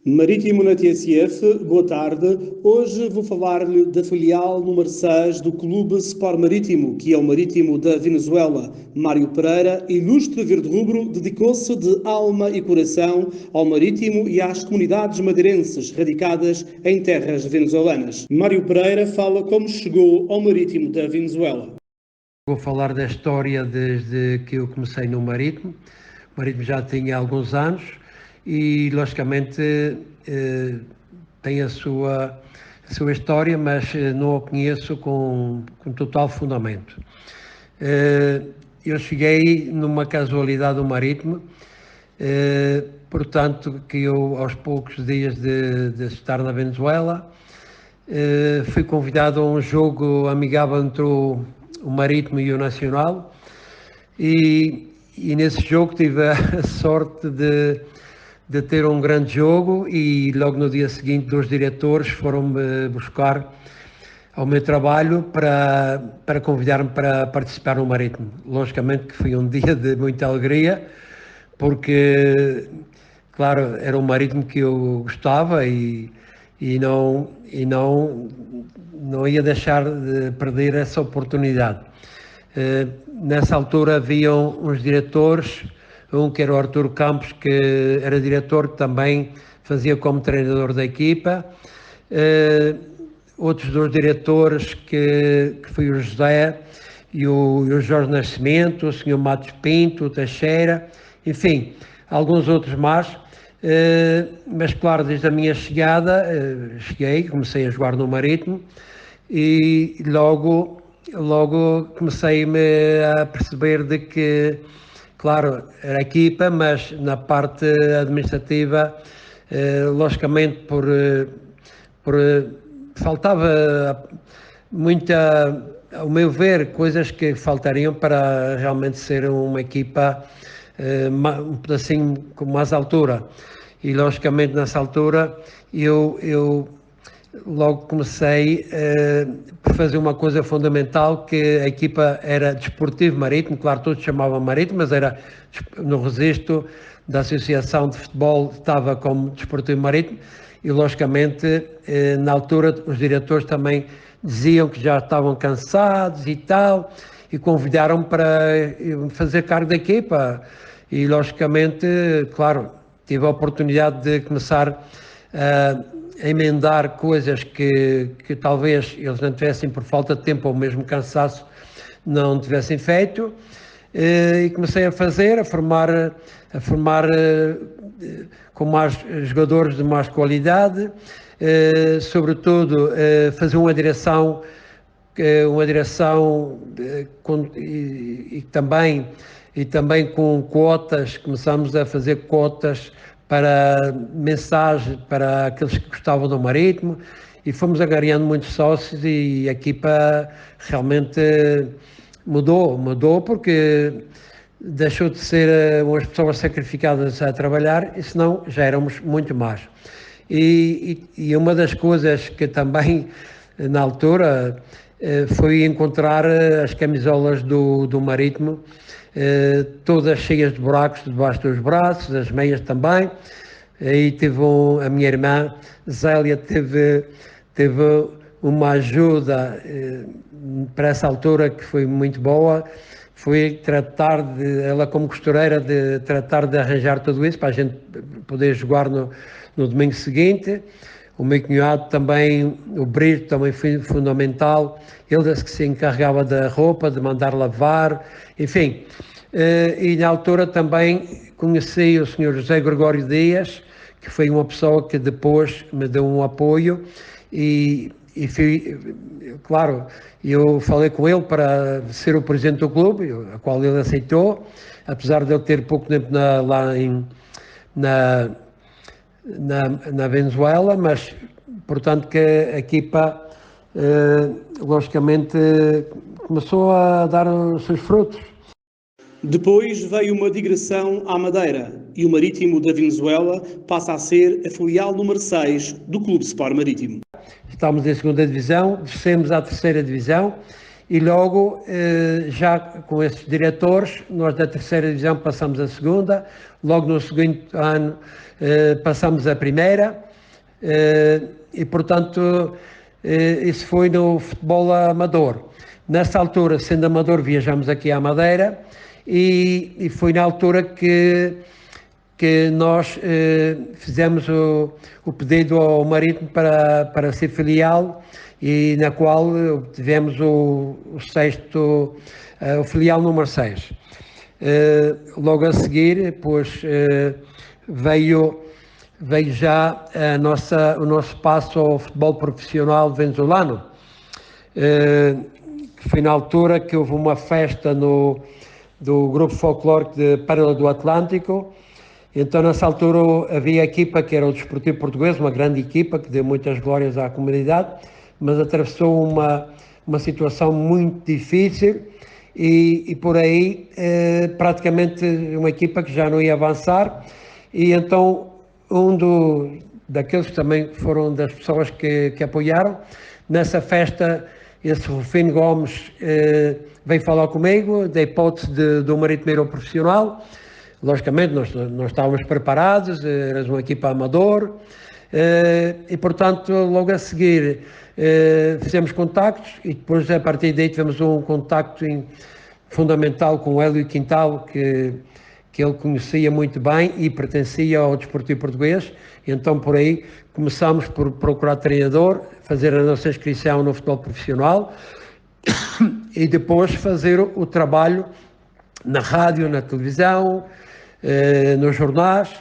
Marítimo na TSF, boa tarde. Hoje vou falar-lhe da filial número 6 do Clube Sport Marítimo, que é o Marítimo da Venezuela. Mário Pereira, ilustre verde-rubro, dedicou-se de alma e coração ao Marítimo e às comunidades madeirenses radicadas em terras venezuelanas. Mário Pereira fala como chegou ao Marítimo da Venezuela. Vou falar da história desde que eu comecei no Marítimo. O Marítimo já tinha alguns anos e, logicamente, tem a sua história, mas não a conheço com total fundamento. Eu cheguei numa casualidade ao Marítimo, portanto, que eu, aos poucos dias de estar na Venezuela, fui convidado a um jogo amigável entre o Marítimo e o Nacional e nesse jogo tive a sorte de ter um grande jogo e logo no dia seguinte 2 diretores foram-me buscar ao meu trabalho para convidar-me para participar no Marítimo. Logicamente que foi um dia de muita alegria, porque, claro, era um Marítimo que eu gostava e não ia deixar de perder essa oportunidade. Nessa altura haviam uns diretores, um que era o Arturo Campos, que era diretor, que também fazia como treinador da equipa, outros 2 diretores, que foi o José e o Jorge Nascimento, o Sr. Matos Pinto, o Teixeira, enfim, alguns outros mais. Mas claro, desde a minha chegada, comecei a jogar no Marítimo e logo comecei-me a perceber de que, claro, era equipa, mas na parte administrativa, logicamente por faltava muita, ao meu ver, coisas que faltariam para realmente ser uma equipa um pedacinho com mais altura. E logicamente nessa altura eu logo comecei por fazer uma coisa fundamental, que a equipa era Desportivo Marítimo, claro, todos chamavam Marítimo, mas era no registro da Associação de Futebol, estava como Desportivo Marítimo, e logicamente na altura os diretores também diziam que já estavam cansados e tal, e convidaram-me para fazer cargo da equipa, e logicamente, claro, tive a oportunidade de começar a emendar coisas que talvez eles não tivessem, por falta de tempo ou mesmo cansaço, não tivessem feito, e comecei a formar com mais jogadores de mais qualidade, sobretudo fazer uma direção e também com cotas. Começamos a fazer cotas para mensagem para aqueles que gostavam do Marítimo, e fomos angariando muitos sócios, e a equipa realmente mudou porque deixou de ser umas pessoas sacrificadas a trabalhar, e senão já éramos muito mais. E uma das coisas que também na altura foi encontrar as camisolas do Marítimo, todas cheias de buracos debaixo dos braços, as meias também. Aí a minha irmã Zélia teve uma ajuda para essa altura que foi muito boa. Foi ela como costureira, de tratar de arranjar tudo isso para a gente poder jogar no domingo seguinte. O meu cunhado também, o Brito, também foi fundamental. Ele que se encarregava da roupa, de mandar lavar, enfim. E na altura também conheci o Sr. José Gregório Dias, que foi uma pessoa que depois me deu um apoio, e claro, eu falei com ele para ser o presidente do clube, a qual ele aceitou, apesar de eu ter pouco tempo lá na Venezuela, mas portanto que a equipa logicamente começou a dar os seus frutos. Depois veio uma digressão à Madeira e o Marítimo da Venezuela passa a ser a filial número 6 do Clube Sport Marítimo. Estamos em 2ª divisão, descemos à 3ª divisão e logo, já com esses diretores, nós da terceira divisão passamos à segunda, logo no segundo ano passamos à primeira, e portanto isso foi no futebol amador. Nessa altura, sendo amador, viajamos aqui à Madeira e foi na altura que nós fizemos o pedido ao Marítimo para ser filial, e na qual obtivemos o filial número 6. Logo a seguir, pois, veio já o nosso passo ao futebol profissional venezuelano, que foi na altura que houve uma festa do grupo folclórico de Pérola do Atlântico. Então, nessa altura, havia a equipa que era o Desportivo Português, uma grande equipa que deu muitas glórias à comunidade, mas atravessou uma situação muito difícil e por aí praticamente uma equipa que já não ia avançar, e então daqueles que também foram das pessoas que apoiaram, nessa festa, esse Rufino Gomes veio falar comigo da hipótese do Marítimo ir ao profissional. Logicamente nós estávamos preparados, éramos uma equipa amador, e portanto logo a seguir fizemos contactos, e depois a partir daí tivemos um contacto fundamental com o Hélio Quintal, que ele conhecia muito bem e pertencia ao Desportivo Português. Então por aí começámos por procurar treinador, fazer a nossa inscrição no futebol profissional e depois fazer o trabalho na rádio, na televisão, nos jornais.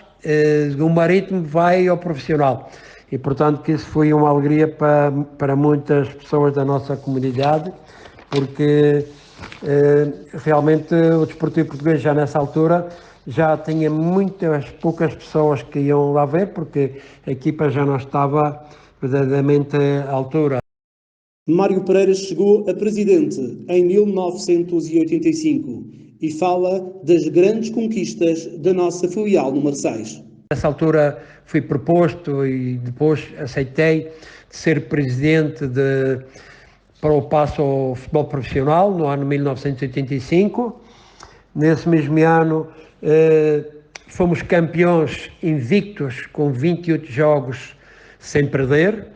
O Marítimo vai ao profissional, e portanto que isso foi uma alegria para muitas pessoas da nossa comunidade, porque realmente o Desportivo Português já nessa altura já tinha muitas poucas pessoas que iam lá ver, porque a equipa já não estava verdadeiramente à altura. Mário Pereira chegou a presidente em 1985 e fala das grandes conquistas da nossa filial número 6. Nessa altura fui proposto e depois aceitei de ser presidente para o passo ao futebol profissional no ano 1985. Nesse mesmo ano fomos campeões invictos com 28 jogos sem perder,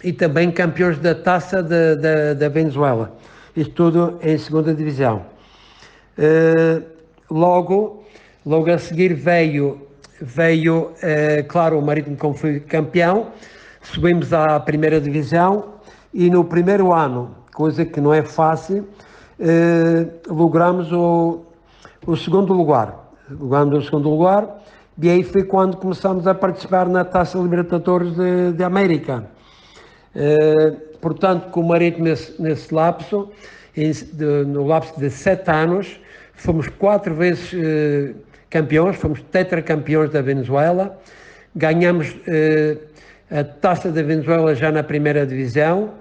e também campeões da Taça da Venezuela, isto tudo em segunda divisão. Logo a seguir veio claro, o Marítimo, como foi campeão, subimos à primeira divisão, e no primeiro ano, coisa que não é fácil, logramos o segundo lugar. Logrando o segundo lugar, e aí foi quando começamos a participar na Taça Libertadores de América. Portanto, com o Marítimo nesse lapso, no lapso de 7 anos, fomos 4 vezes campeões, fomos tetracampeões da Venezuela, ganhamos a Taça da Venezuela já na primeira divisão,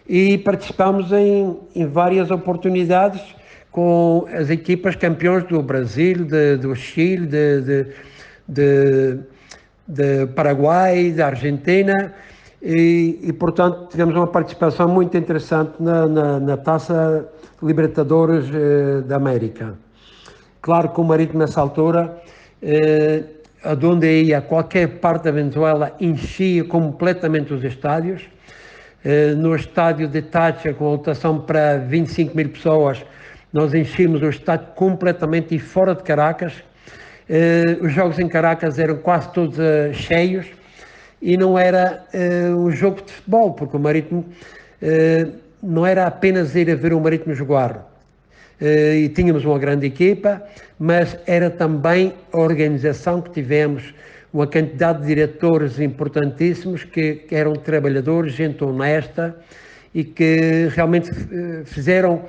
e participamos em várias oportunidades com as equipas campeões do Brasil, do Chile, de Paraguai, da Argentina, e portanto tivemos uma participação muito interessante na Taça Libertadores da América. Claro que o Marítimo nessa altura, aonde ia, qualquer parte da Venezuela, enchia completamente os estádios. No estádio de Táchira, com lotação para 25 mil pessoas, nós enchíamos o estádio completamente, e fora de Caracas. Os jogos em Caracas eram quase todos cheios, e não era um jogo de futebol, porque o Marítimo não era apenas ir a ver o Marítimo jogar, e tínhamos uma grande equipa, mas era também a organização que tivemos, uma quantidade de diretores importantíssimos que eram trabalhadores, gente honesta, e que realmente fizeram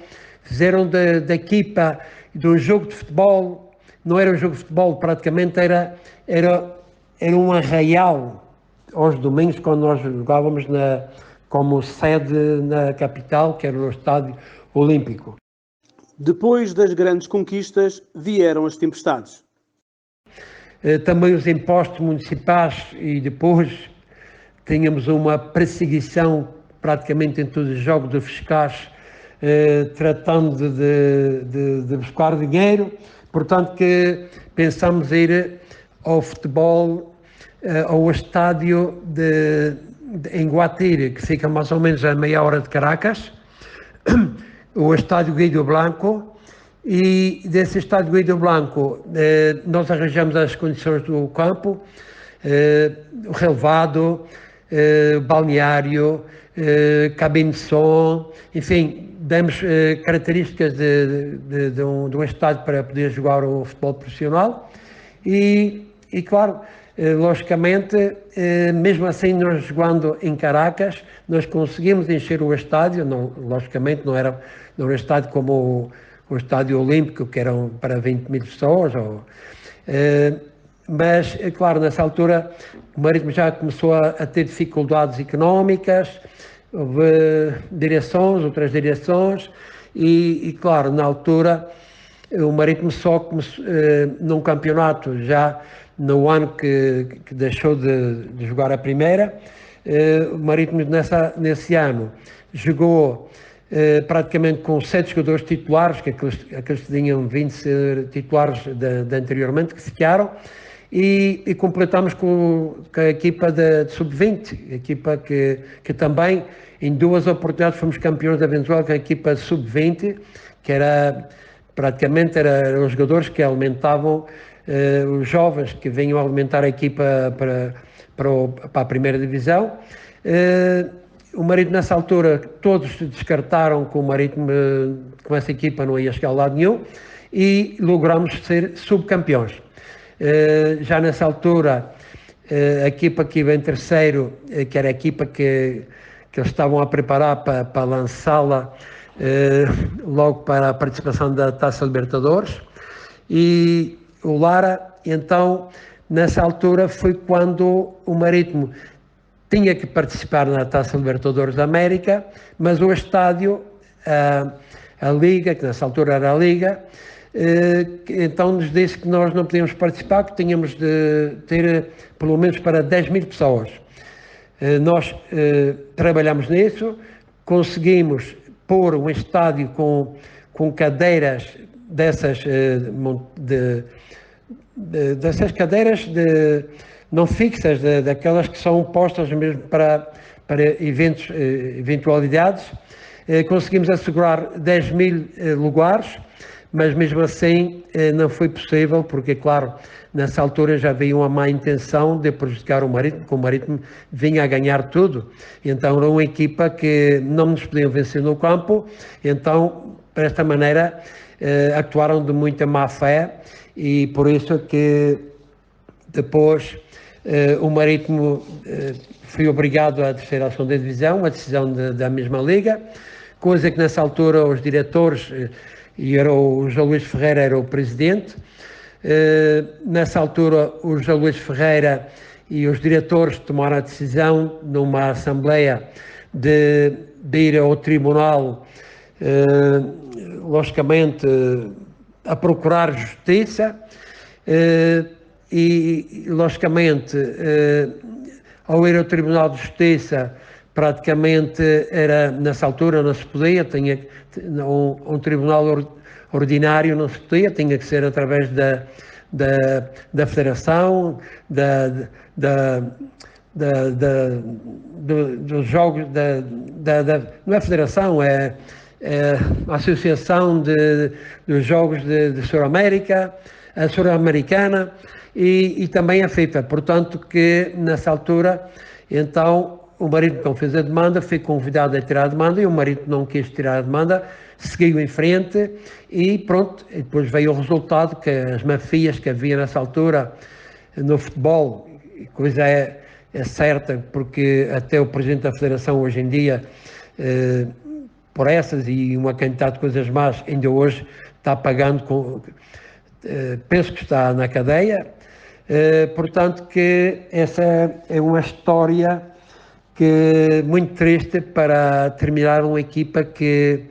da equipa, de um jogo de futebol. Não era um jogo de futebol, praticamente era um arraial aos domingos, quando nós jogávamos como sede na capital, que era no Estádio Olímpico. Depois das grandes conquistas vieram as tempestades. Também os impostos municipais, e depois tínhamos uma perseguição praticamente em todos os jogos de fiscais tratando de buscar dinheiro, portanto que pensamos ir ao futebol, ao estádio em Guatire, que fica mais ou menos a meia hora de Caracas, o estádio Guido Blanco, e desse estádio Guido Blanco nós arranjamos as condições do campo, o relevado, balneário, cabine de som, enfim, damos características de um estádio para poder jogar o futebol profissional e claro, logicamente, mesmo assim nós jogando em Caracas, nós conseguimos encher o estádio, não, logicamente não era um estádio como o Estádio Olímpico, que eram para 20 mil pessoas, mas, é claro, nessa altura o Marítimo já começou a ter dificuldades económicas, houve outras direções, e claro, na altura o Marítimo só começou num campeonato já no ano que deixou de jogar a primeira. O Marítimo nesse ano jogou praticamente com 7 jogadores titulares, que aqueles que tinham vindo ser titulares de anteriormente, que ficaram, e completamos com a equipa de sub-20, equipa que também em 2 oportunidades fomos campeões da Venezuela com a equipa sub-20, que era praticamente eram os jogadores que alimentavam os jovens que vinham alimentar a equipa para a primeira divisão. O Marítimo nessa altura todos descartaram que o Marítimo com essa equipa não ia chegar a lado nenhum e logramos ser subcampeões. Já nessa altura a equipa que veio em terceiro, que era a equipa que eles estavam a preparar para lançá-la logo para a participação da Taça Libertadores, e o Lara, então, nessa altura foi quando o Marítimo tinha que participar na Taça Libertadores da América, mas o estádio, a Liga, que nessa altura era a Liga, então nos disse que nós não podíamos participar, que tínhamos de ter pelo menos para 10 mil pessoas. Nós trabalhamos nisso, conseguimos pôr um estádio com cadeiras dessas dessas cadeiras não fixas, daquelas que são postas mesmo para eventualidades. Conseguimos assegurar 10 mil lugares, mas mesmo assim não foi possível, porque, claro, nessa altura já havia uma má intenção de prejudicar o Marítimo, porque o Marítimo vinha a ganhar tudo. Então era uma equipa que não nos podiam vencer no campo, então, desta maneira, actuaram de muita má fé, e por isso que depois o Marítimo foi obrigado a descer à segunda divisão, a decisão da mesma liga, coisa que nessa altura os diretores, e era o João Luís Ferreira era o presidente, nessa altura o João Luís Ferreira e os diretores tomaram a decisão numa assembleia de ir ao tribunal, logicamente a procurar justiça, e logicamente ao ir ao Tribunal de Justiça praticamente era, nessa altura não se podia, um tribunal ordinário não se podia, tinha que ser através da Federação, dos jogos, não é Federação, é a Associação dos Jogos de Sul-América, a Sul-Americana, e também a FIFA. Portanto, que nessa altura, então, o Marítimo, quando fez a demanda, foi convidado a tirar a demanda, e o Marítimo não quis tirar a demanda, seguiu em frente, e pronto, e depois veio o resultado, que as mafias que havia nessa altura no futebol, coisa é certa, porque até o Presidente da Federação hoje em dia, por essas e uma quantidade de coisas más, ainda hoje está pagando, penso que está na cadeia. Portanto, que essa é uma história muito triste para terminar uma equipa que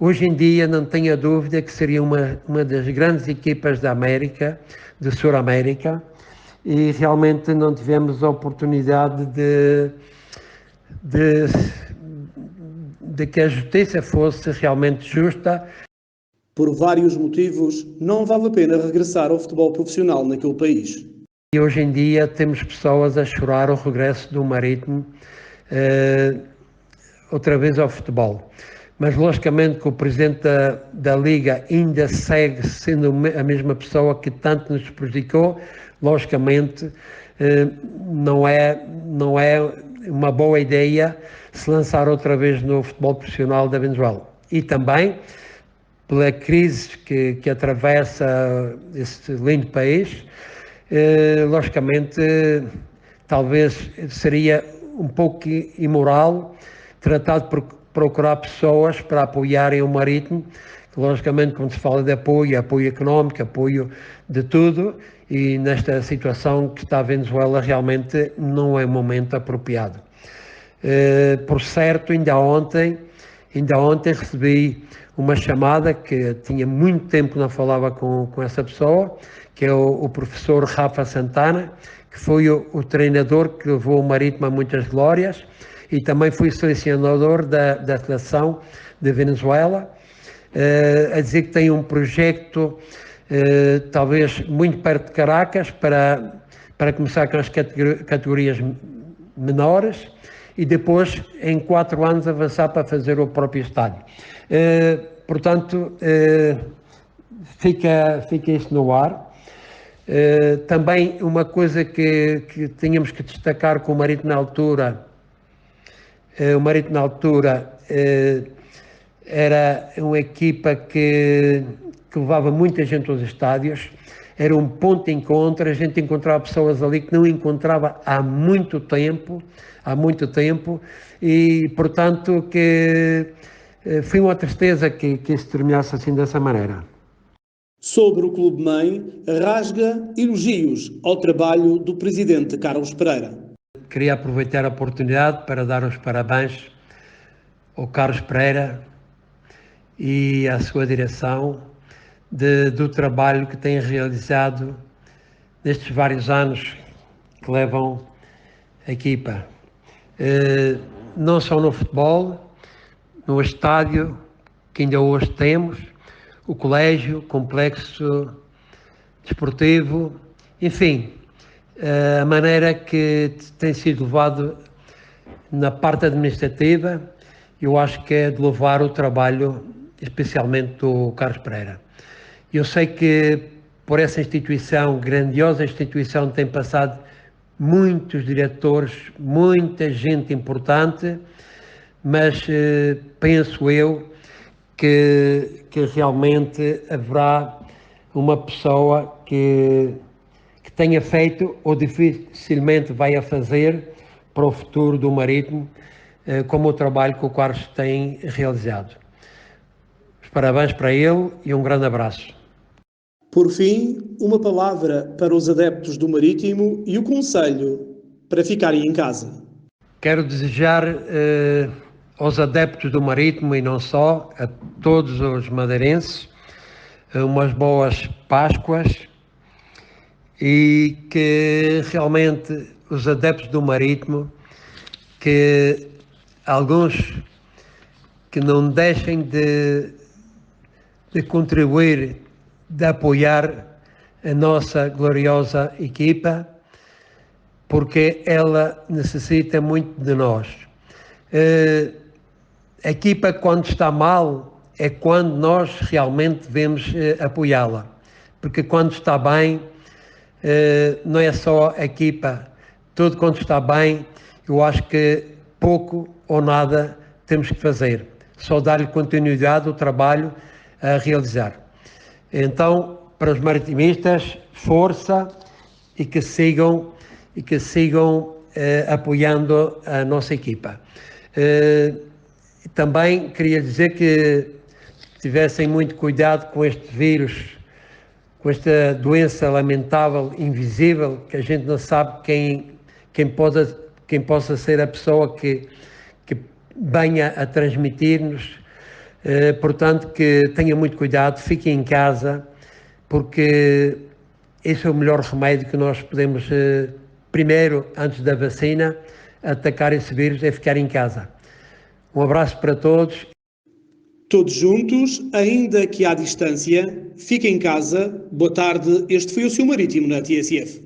hoje em dia não tenho a dúvida que seria uma das grandes equipas da América, de Sul-América, e realmente não tivemos a oportunidade de de que a justiça fosse realmente justa. Por vários motivos, não vale a pena regressar ao futebol profissional naquele país. E hoje em dia temos pessoas a chorar o regresso do Marítimo outra vez ao futebol. Mas logicamente que o Presidente da Liga ainda segue sendo a mesma pessoa que tanto nos prejudicou, logicamente não é uma boa ideia se lançar outra vez no futebol profissional da Venezuela. E também pela crise que atravessa este lindo país, logicamente talvez seria um pouco imoral tratar de procurar pessoas para apoiarem o Marítimo, que logicamente quando se fala de apoio económico, apoio de tudo, e nesta situação que está a Venezuela realmente não é um momento apropriado. Por certo, ainda ontem recebi uma chamada que tinha muito tempo que não falava com essa pessoa, que é o professor Rafa Santana, que foi o treinador que levou o Marítimo a muitas glórias e também foi selecionador da seleção de Venezuela, a dizer que tem um projeto talvez muito perto de Caracas para começar com as categorias menores e depois em 4 anos avançar para fazer o próprio estádio. Portanto, fica isto no ar. Também uma coisa que tínhamos que destacar com o Marítimo na altura, era uma equipa que levava muita gente aos estádios, era um ponto de encontro, a gente encontrava pessoas ali que não encontrava há muito tempo, e portanto que foi uma tristeza que isso terminasse assim dessa maneira. Sobre o Clube Mãe, rasga elogios ao trabalho do presidente Carlos Pereira. Queria aproveitar a oportunidade para dar os parabéns ao Carlos Pereira e à sua direção do trabalho que têm realizado nestes vários anos que levam a equipa. Não só no futebol, no estádio que ainda hoje temos, o colégio, o complexo desportivo, enfim, a maneira que tem sido levado na parte administrativa, eu acho que é de louvar o trabalho, especialmente do Carlos Pereira. Eu sei que por essa instituição, grandiosa instituição, tem passado muitos diretores, muita gente importante, mas penso eu que realmente haverá uma pessoa que tenha feito ou dificilmente vai a fazer para o futuro do Marítimo, como o trabalho que o Carlos tem realizado. Os parabéns para ele e um grande abraço. Por fim, uma palavra para os adeptos do Marítimo e o conselho para ficarem em casa. Quero desejar aos adeptos do Marítimo e não só, a todos os madeirenses, umas boas Páscoas e que realmente os adeptos do Marítimo, que alguns que não deixem de contribuir, de apoiar a nossa gloriosa equipa, porque ela necessita muito de nós. A equipa, quando está mal, é quando nós realmente devemos apoiá-la, porque quando está bem, não é só a equipa, tudo quando está bem, eu acho que pouco ou nada temos que fazer, só dar-lhe continuidade ao trabalho a realizar. Então, para os maritimistas, força e que sigam apoiando a nossa equipa. Também queria dizer que tivessem muito cuidado com este vírus, com esta doença lamentável, invisível, que a gente não sabe quem possa ser a pessoa que venha a transmitir-nos. Portanto, que tenham muito cuidado, fiquem em casa, porque esse é o melhor remédio que nós podemos, primeiro, antes da vacina, atacar esse vírus, é ficar em casa. Um abraço para todos. Todos juntos, ainda que à distância, fique em casa. Boa tarde, este foi o Seu Marítimo na TSF.